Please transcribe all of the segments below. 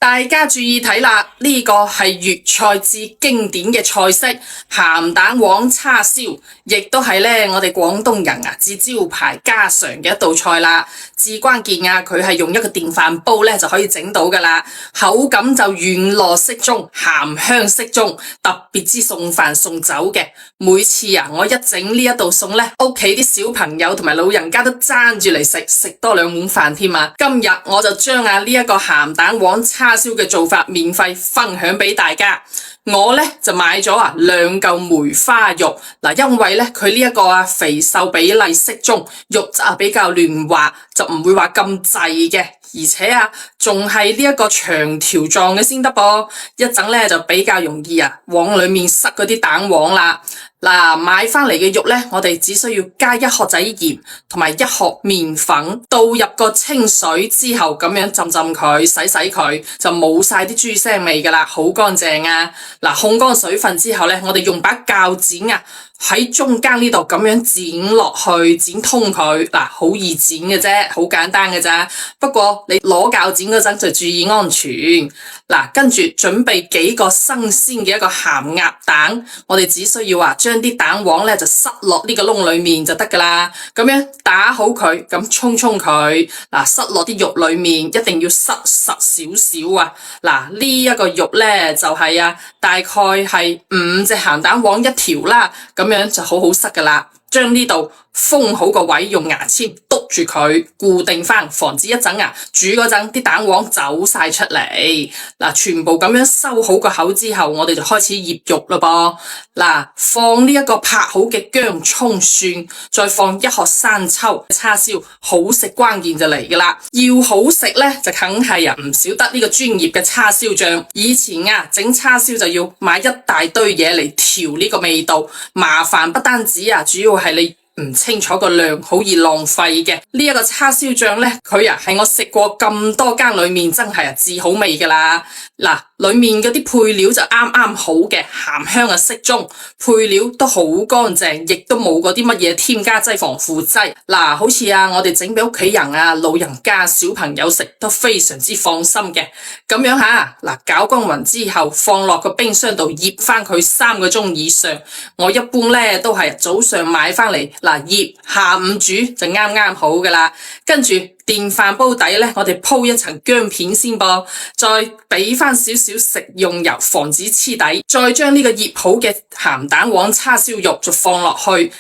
大家注意睇啦，呢個係粵菜至經典嘅菜式鹹蛋黃叉燒，亦都係我哋廣東人至招牌家常嘅一道菜啦。至關鍵佢係用一個電飯煲就可以整到噶啦，口感就軟糯適中，鹹香適中，特別之送飯送酒嘅。每次我一整呢一道餸屋企啲小朋友同埋老人家都爭住嚟食，食多2碗飯添啊！今日我就將呢一個鹹蛋黃叉燒嘅做法免費分享俾大家。我就買咗2嚿梅花肉，因為佢呢一個肥瘦比例適中，肉質比較嫩滑，就唔會話咁滯嘅，而且仲係呢一個長條狀嘅先得噃，一整就比較容易往裏面塞嗰啲蛋黃啦。買翻嚟嘅肉我哋只需要加1殼仔鹽同埋1殼麵粉，倒入個清水之後咁樣浸浸佢，洗佢，就冇晒啲豬腥味噶啦，好乾淨啊！控乾水分之後我哋用把鉸剪喺中間呢度咁樣剪落去，剪通佢。好易剪嘅啫，好簡單嘅咋。不過你攞鉸剪嗰陣就注意安全。跟住準備幾個新鮮嘅一個鹹鴨蛋，我哋只需要將啲蛋黃就塞落呢個窿裏面就得噶啦。咁樣打好佢，咁沖佢。塞落啲肉裏面，一定要塞實少少呢一個肉就係大概係5隻鹹蛋黃一條啦，咁樣就好塞噶啦。將呢度封好個位，用牙籤篤住佢固定翻，防止一陣煮嗰陣啲蛋黃走晒出嚟。全部咁樣收好個口之後，我哋就開始醃肉咯噃。放呢一個拍好嘅薑蔥蒜，再放1殼生抽。叉燒好食關鍵就嚟噶啦，要好食就梗係唔少得呢個專業嘅叉燒醬。以前整叉燒就要買一大堆嘢嚟調呢個味道，麻煩不單止主要係你唔清楚個量，好易浪費嘅。呢一個叉燒醬佢係我食過咁多間裏面真係至好味噶啦。裏面嗰啲配料就啱好嘅，鹹香適中，配料都好乾淨，亦都冇嗰啲乜嘢添加劑、防腐劑。好似我哋整俾屋企人老人家、小朋友食都非常之放心嘅。咁樣攪均勻之後，放落個冰箱度醃翻佢3個鐘以上。我一般都係早上買翻嚟醃，下午煮就啱好噶啦。跟住電飯煲底我哋鋪一層薑片先噃，再俾翻少少食用油，防止黐底，再將呢個醃好嘅鹹蛋黃叉燒肉就放落去。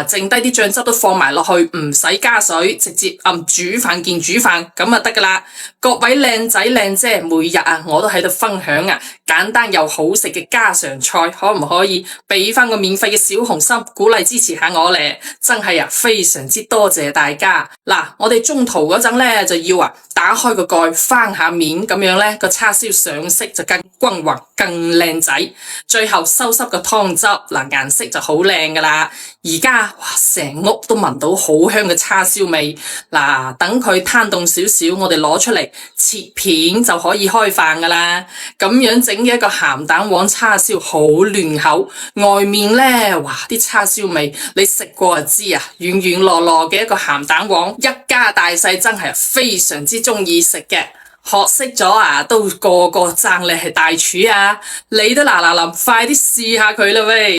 剩低啲醬汁都放埋落去，唔使加水，直接煮飯見煮飯咁就得噶啦。各位靚仔靚姐，每日我都喺度分享簡單又好食嘅家常菜，可唔可以俾翻個免費嘅小紅心鼓勵支持下我咧？真係非常之多謝大家。我哋中途嗰陣就要打開個蓋，翻下面，咁樣個叉燒上色就更均勻更靚仔。最後收濕個湯汁，顏色就好靚噶啦。而家成屋都聞到好香嘅叉燒味。等佢攤凍少少，我哋攞出嚟切片就可以開飯噶啦。咁樣整嘅一個鹹蛋黃叉燒好嫩口，外面啲叉燒味你食過就知軟軟糯糯嘅一個鹹蛋黃，一家大細真係非常之中意食嘅。學識咗都個個讚你係大廚你都嗱臨快啲試下佢啦喂！